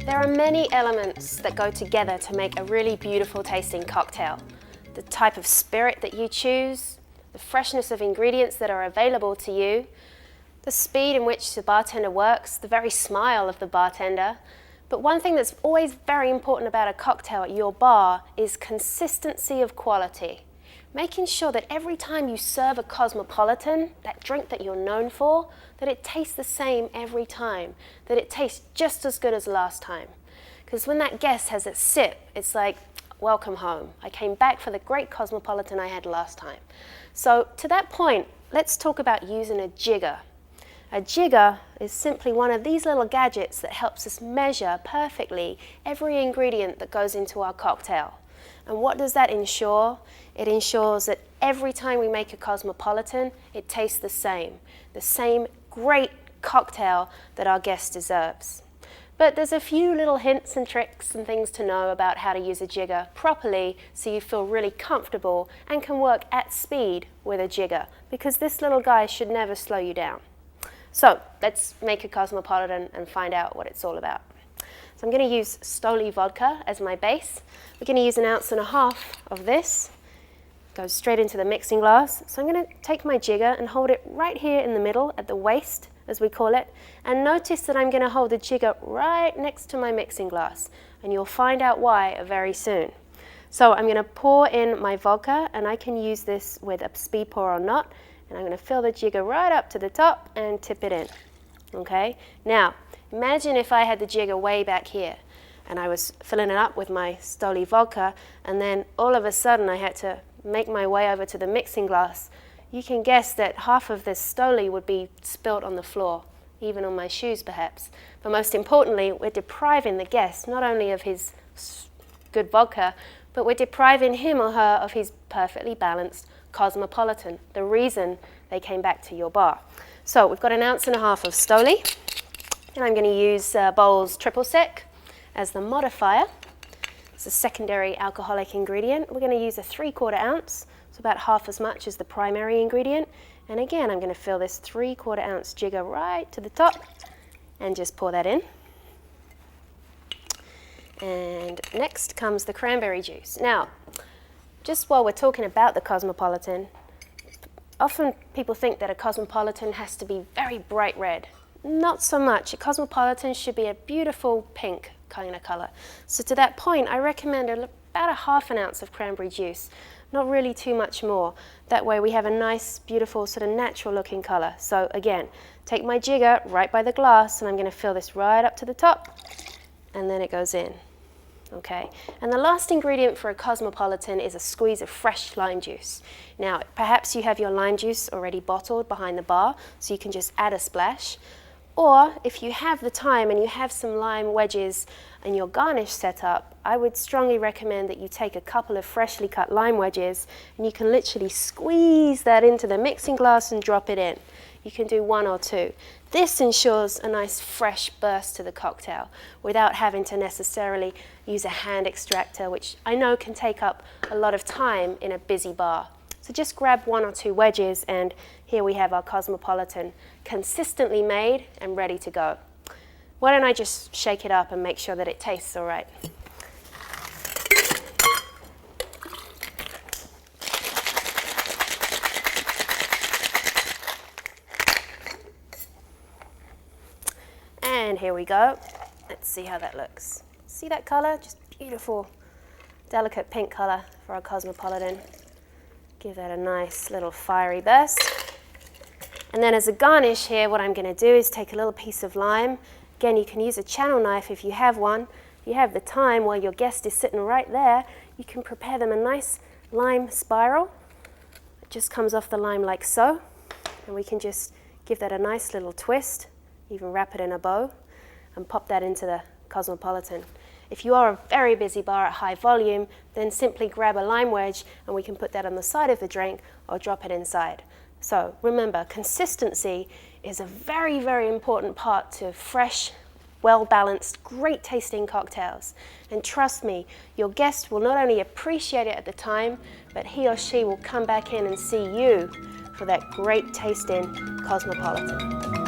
There are many elements that go together to make a really beautiful tasting cocktail. The type of spirit that you choose, the freshness of ingredients that are available to you, the speed in which the bartender works, the very smile of the bartender. But one thing that's always very important about a cocktail at your bar is consistency of quality. Making sure that every time you serve a Cosmopolitan, that drink that you're known for, that it tastes the same every time, that it tastes just as good as last time. Because when that guest has a sip, it's like, welcome home. I came back for the great Cosmopolitan I had last time. So to that point, let's talk about using a jigger. A jigger is simply one of these little gadgets that helps us measure perfectly every ingredient that goes into our cocktail. And what does that ensure? It ensures that every time we make a Cosmopolitan, it tastes the same great cocktail that our guest deserves. But there's a few little hints and tricks and things to know about how to use a jigger properly so you feel really comfortable and can work at speed with a jigger, because this little guy should never slow you down. So let's make a Cosmopolitan and find out what it's all about. So I'm going to use Stoli vodka as my base. We're going to use 1.5 ounces of this. Goes straight into the mixing glass. So I'm going to take my jigger and hold it right here in the middle at the waist, as we call it. And notice that I'm going to hold the jigger right next to my mixing glass. And you'll find out why very soon. So I'm going to pour in my vodka, and I can use this with a speed pour or not. And I'm going to fill the jigger right up to the top and tip it in. Okay? Now, imagine if I had the jigger way back here and I was filling it up with my Stoli vodka, and then all of a sudden I had to make my way over to the mixing glass. You can guess that half of this Stoli would be spilt on the floor, even on my shoes perhaps. But most importantly, we're depriving the guest not only of his good vodka, but we're depriving him or her of his perfectly balanced Cosmopolitan, the reason they came back to your bar. So we've got 1.5 ounces of Stoli, and I'm going to use Bowls Triple Sec as the modifier. It's a secondary alcoholic ingredient. We're going to use a 3/4 ounce, so about half as much as the primary ingredient. And again, I'm going to fill this 3/4 ounce jigger right to the top and just pour that in. And next comes the cranberry juice. Now, just while we're talking about the Cosmopolitan, often people think that a Cosmopolitan has to be very bright red. Not so much. A Cosmopolitan should be a beautiful pink kind of color. So to that point, I recommend about 1/2 ounce of cranberry juice, not really too much more. That way we have a nice, beautiful, sort of natural looking color. So again, take my jigger right by the glass, and I'm going to fill this right up to the top, and then it goes in. Okay, and the last ingredient for a Cosmopolitan is a squeeze of fresh lime juice. Now, perhaps you have your lime juice already bottled behind the bar, so you can just add a splash. Or if you have the time and you have some lime wedges in your garnish set up, I would strongly recommend that you take a couple of freshly cut lime wedges, and you can literally squeeze that into the mixing glass and drop it in. You can do 1 or 2. This ensures a nice fresh burst to the cocktail without having to necessarily use a hand extractor, which I know can take up a lot of time in a busy bar. So just grab 1 or 2 wedges, and here we have our Cosmopolitan consistently made and ready to go. Why don't I just shake it up and make sure that it tastes all right. And here we go. Let's see how that looks. See that color? Just beautiful, delicate pink color for our Cosmopolitan. Give that a nice little fiery burst. And then as a garnish here, what I'm going to do is take a little piece of lime. Again, you can use a channel knife if you have one. If you have the time while your guest is sitting right there, you can prepare them a nice lime spiral. It just comes off the lime like so. And we can just give that a nice little twist, even wrap it in a bow, and pop that into the Cosmopolitan. If you are a very busy bar at high volume, then simply grab a lime wedge and we can put that on the side of the drink or drop it inside. So remember, consistency is a very, very important part to fresh, well-balanced, great tasting cocktails. And trust me, your guest will not only appreciate it at the time, but he or she will come back in and see you for that great tasting Cosmopolitan.